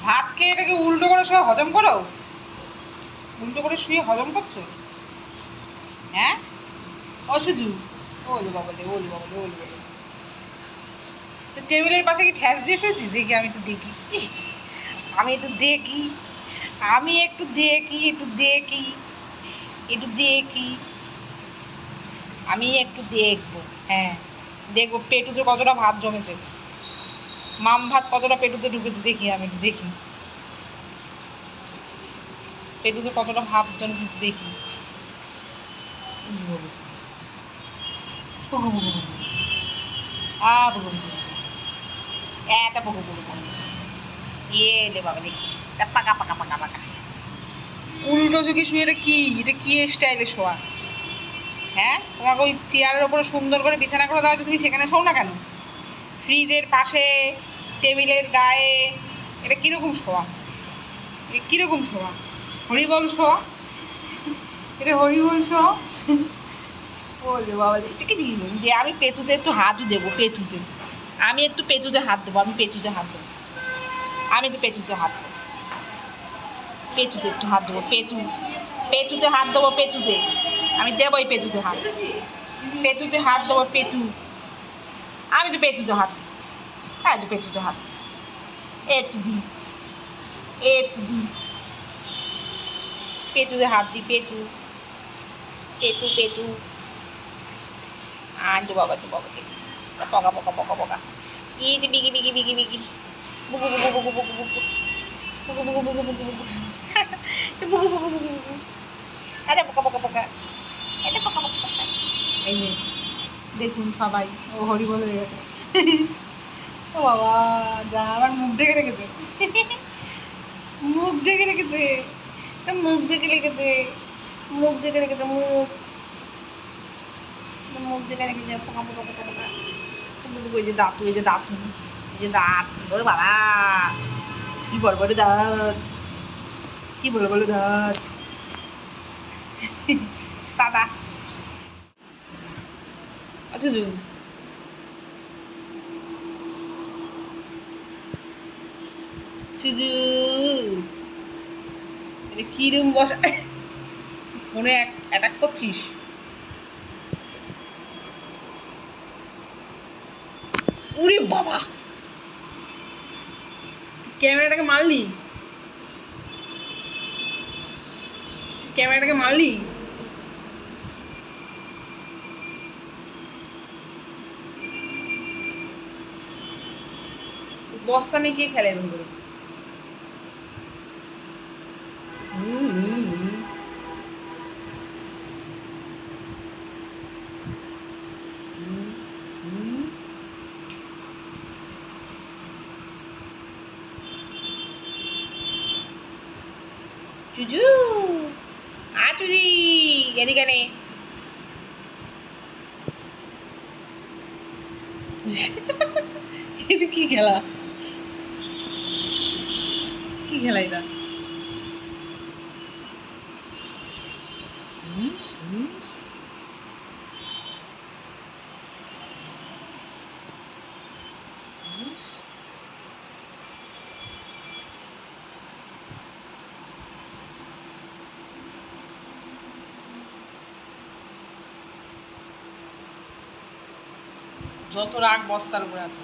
ভাত খেয়ে এটাকে উল্টো করে শুয়ে হজম করো, উল্টো করে শুয়ে হজম করছো? হ্যাঁ ও সুজু, ওলে বাবলে ওলে বাবলে ওলে বাবলে, তো টেবিলের পাশে কি ঠ্যাস দিয়ে ফেলছিস? দেখি আমি একটু দেখি, আমি একটু দেখি, আমি একটু দেখি, একটু দেখি, একটু দেখি, আমি একটু দেখবো। হ্যাঁ দেখবো পেটুতে কতটা ভাত জমেছে, মাম ভাত কতটা পেটুতে ঢুকেছে, দেখি আমি একটু দেখি পেটুতে কতটা ভাত জমেছে, দেখি। এত পুকু পুকু ইয়ে রে বাবা দেখি, পাকা পাকা পাকা পাকা উল্টো ঝুঁকি শুয়ে, এটা কি, এটা কি স্টাইলে শোয়া? হ্যাঁ তোমাকে ওই চেয়ারের ওপরে সুন্দর করে বিছানা করে দেওয়া, তুমি সেখানে শোও না কেন? ফ্রিজের পাশে, টেবিলের গায়ে, এটা কীরকম শোয়া? এটা কীরকম শোয়া? হরিবল শোয়া? এটা হরিবল শোয়া? বলবে বাবা কি যে আমি পেতুতে একটু হাতও দেবো, পেতুতে আমি একটু পেতুতে হাত দেবো, আমি পেতুতে হাত দেবো, আমি একটু পেতুতে হাত দেবো, পেতুতে একটু হাত দেবো, পেতুতে হাত দেবো, পেতুতে আমি দেবোই, পেতুতে হাত, পেতুতে হাত দেবো, পেতু আমি একটু পেতুতে হাত, হ্যাঁ একটু পেতুতে হাত, একটু দিই, একটু দিই, পেতুতে হাত দিই, পেতু পেতু পেতু আনটু বাবা তো বাবাকে পকা পকা পকা পকা ই যে বিগি বিগি বিগি বিগি বুকু বুকু বুকু বুকু বুকু বুকু বুকু বুকু বুকু বুকু বুকু বুকু বুকু বুকু আরে পকা পকা পকা এটা পকা পকা পকা। এই যে দেখুন সবাই, ও হরিবল হয়ে গেছে। ও বাবা যা আমার মুখ ঢেকে রেখেছে, মুখ ঢেকে রেখেছে, মুখ ঢেকে রেখেছে, মুখ ঢেকে রেখেছে, মুখ মুখ ঢেকে রেখেছে, পোকা পোকা পোকা পোকা। ওই যে দাঁত, ওই যে দাঁত, এই যে দাঁত, ও বাবা কি বড় বড় দাঁত, কি বড় বড় দাঁত, দাদা আচ্ছা জু চুজু এটা কিরম বসা, ফোনে অ্যাটাক করছিস? উরে বাবা ক্যামেরাটাকে মারলি, ক্যামেরাটাকে মারলি। বস্তা নিয়ে কে খেলে এরকম করে? হুম হুম হুম হুম হুম। চুজু চুজি এদিকে নে। এটা কি খেলা, কি খেলা এটা? যত রাগ বস্তার উপরে আছে।